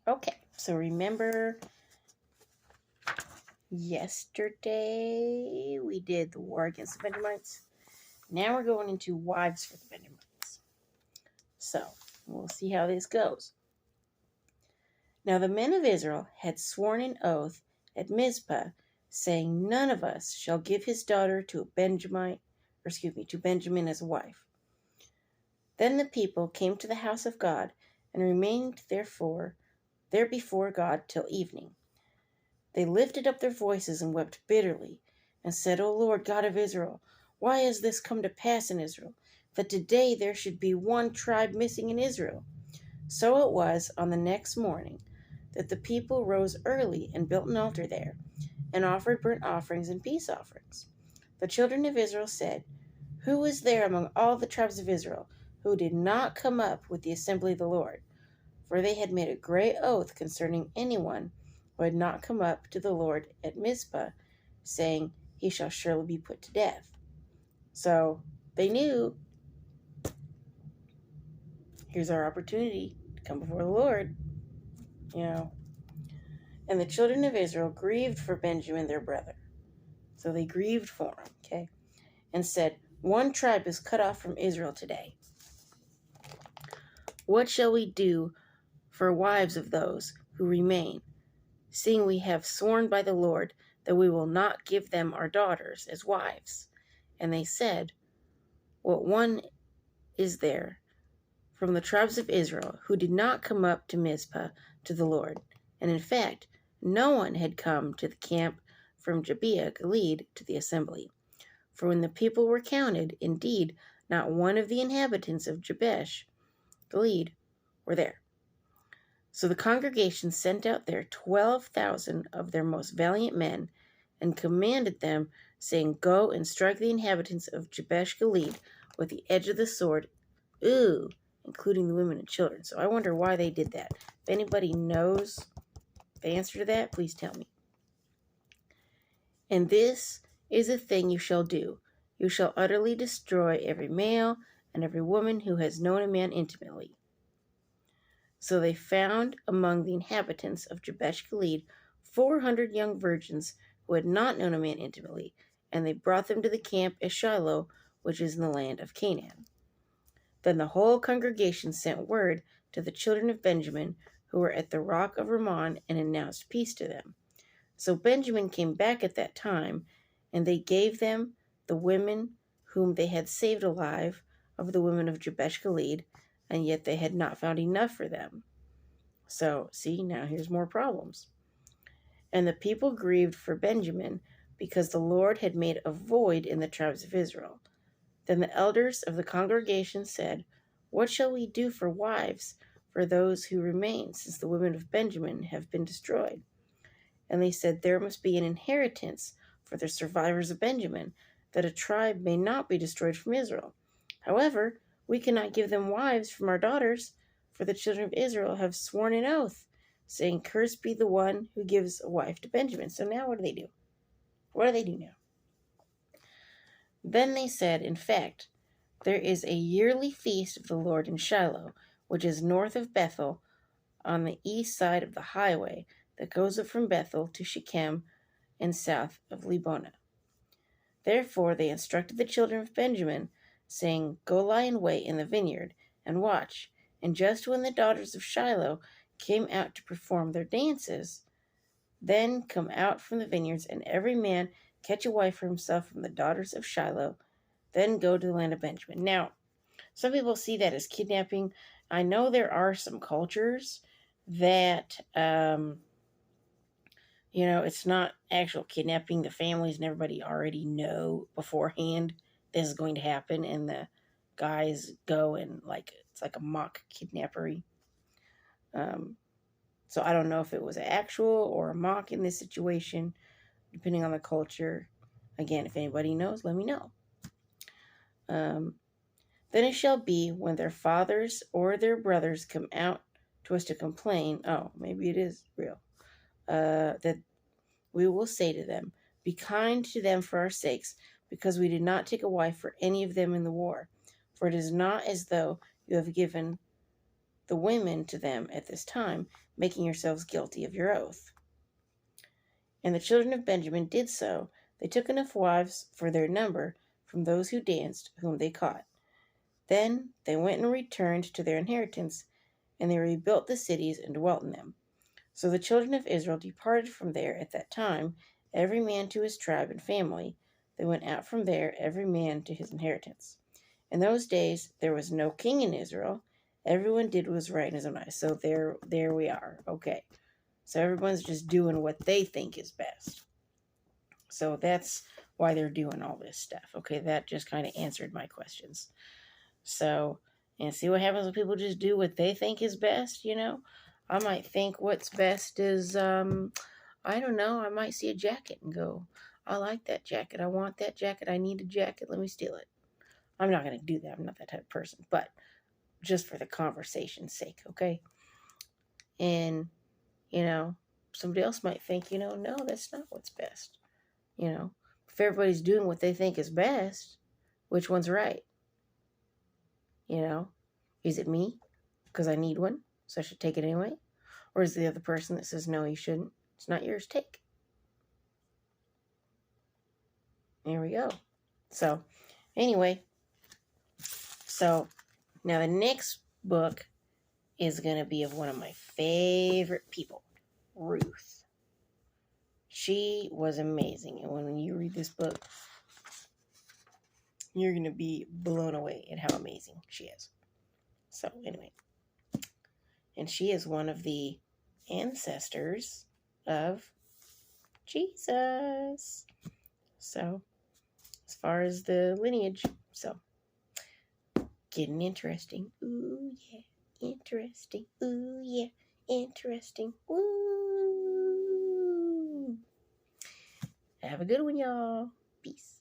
Okay, so remember yesterday we did the war against the Benjamites. Now we're going into wives for the Benjamites. So we'll see how this goes. Now the men of Israel had sworn an oath at Mizpah, saying, "None of us shall give his daughter to Benjamin as a wife." Then the people came to the house of God and remained there before God till evening. They lifted up their voices and wept bitterly, and said, "O Lord God of Israel, why has this come to pass in Israel, that today there should be one tribe missing in Israel?" So it was on the next morning that the people rose early and built an altar there, and offered burnt offerings and peace offerings. The children of Israel said, "Who is there among all the tribes of Israel who did not come up with the assembly of the Lord?" For they had made a great oath concerning anyone who had not come up to the Lord at Mizpah, saying, "He shall surely be put to death." So they knew, here's our opportunity to come before the Lord. And the children of Israel grieved for Benjamin their brother. So they grieved for him, okay? And said, "One tribe is cut off from Israel today. What shall we do for wives of those who remain, seeing we have sworn by the Lord that we will not give them our daughters as wives?" And they said, "What one is there from the tribes of Israel who did not come up to Mizpah to the Lord?" And in fact, no one had come to the camp from Gibeah Gilead to the assembly. For when the people were counted, indeed, not one of the inhabitants of Jabesh Gilead were there. So the congregation sent out there 12,000 of their most valiant men, and commanded them, saying, "Go and strike the inhabitants of Jabesh Gilead with the edge of the sword, including the women and children." So I wonder why they did that. If anybody knows the answer to that, please tell me. "And this is a thing you shall do. You shall utterly destroy every male and every woman who has known a man intimately." So they found among the inhabitants of Jabesh Gilead 400 young virgins who had not known a man intimately, and they brought them to the camp at Shiloh, which is in the land of Canaan. Then the whole congregation sent word to the children of Benjamin, who were at the rock of Rimmon, and announced peace to them. So Benjamin came back at that time, and they gave them the women whom they had saved alive of the women of Jabesh Gilead, and yet they had not found enough for them. So, see, now here's more problems. "And the people grieved for Benjamin, because the Lord had made a void in the tribes of Israel. Then the elders of the congregation said, 'What shall we do for wives for those who remain, since the women of Benjamin have been destroyed?' And they said, 'There must be an inheritance for the survivors of Benjamin, that a tribe may not be destroyed from Israel. However, we cannot give them wives from our daughters, for the children of Israel have sworn an oath, saying, "Cursed be the one who gives a wife to Benjamin." So now what do they do? What do they do now? Then they said, "In fact, there is a yearly feast of the Lord in Shiloh, which is north of Bethel, on the east side of the highway that goes up from Bethel to Shechem and south of Lebonah." Therefore they instructed the children of Benjamin, saying, "Go lie in wait in the vineyard and watch. And just when the daughters of Shiloh came out to perform their dances, then come out from the vineyards, and every man catch a wife for himself from the daughters of Shiloh. Then go to the land of Benjamin." Now, some people see that as kidnapping. I know there are some cultures that, it's not actual kidnapping. The families and everybody already know beforehand this is going to happen, and the guys go and it's like a mock kidnappery. So I don't know if it was an actual or a mock in this situation, depending on the culture. Again, if anybody knows, let me know. Then it shall be when their fathers or their brothers come out to us to complain, maybe it is real, that we will say to them, "Be kind to them for our sakes, because we did not take a wife for any of them in the war. For it is not as though you have given the women to them at this time, making yourselves guilty of your oath. And the children of Benjamin did so. They took enough wives for their number from those who danced, whom they caught. Then they went and returned to their inheritance, and they rebuilt the cities and dwelt in them. So the children of Israel departed from there at that time, every man to his tribe and family. They went out from there, every man to his inheritance. In those days there was no king in Israel. Everyone did what was right in his own eyes. So there we are. Okay. So everyone's just doing what they think is best. So that's why they're doing all this stuff. Okay, that just kind of answered my questions. So, and see what happens when people just do what they think is best, you know? I might think what's best is, I don't know, I might see a jacket and go, I like that jacket. I want that jacket. I need a jacket. Let me steal it. I'm not going to do that. I'm not that type of person. But just for the conversation's sake, okay? And, you know, somebody else might think, you know, no, that's not what's best. You know, if everybody's doing what they think is best, which one's right? You know, is it me because I need one, so I should take it anyway? Or is it the other person that says, no, you shouldn't? It's not yours, take. There we go. So, anyway, so now the next book is going to be of one of my favorite people, Ruth. She was amazing. And when you read this book, you're going to be blown away at how amazing she is. So, anyway. And she is one of the ancestors of Jesus. So, as far as the lineage, so getting interesting. Ooh, yeah. Interesting. Ooh, yeah. Interesting. Woo. Have a good one, y'all. Peace.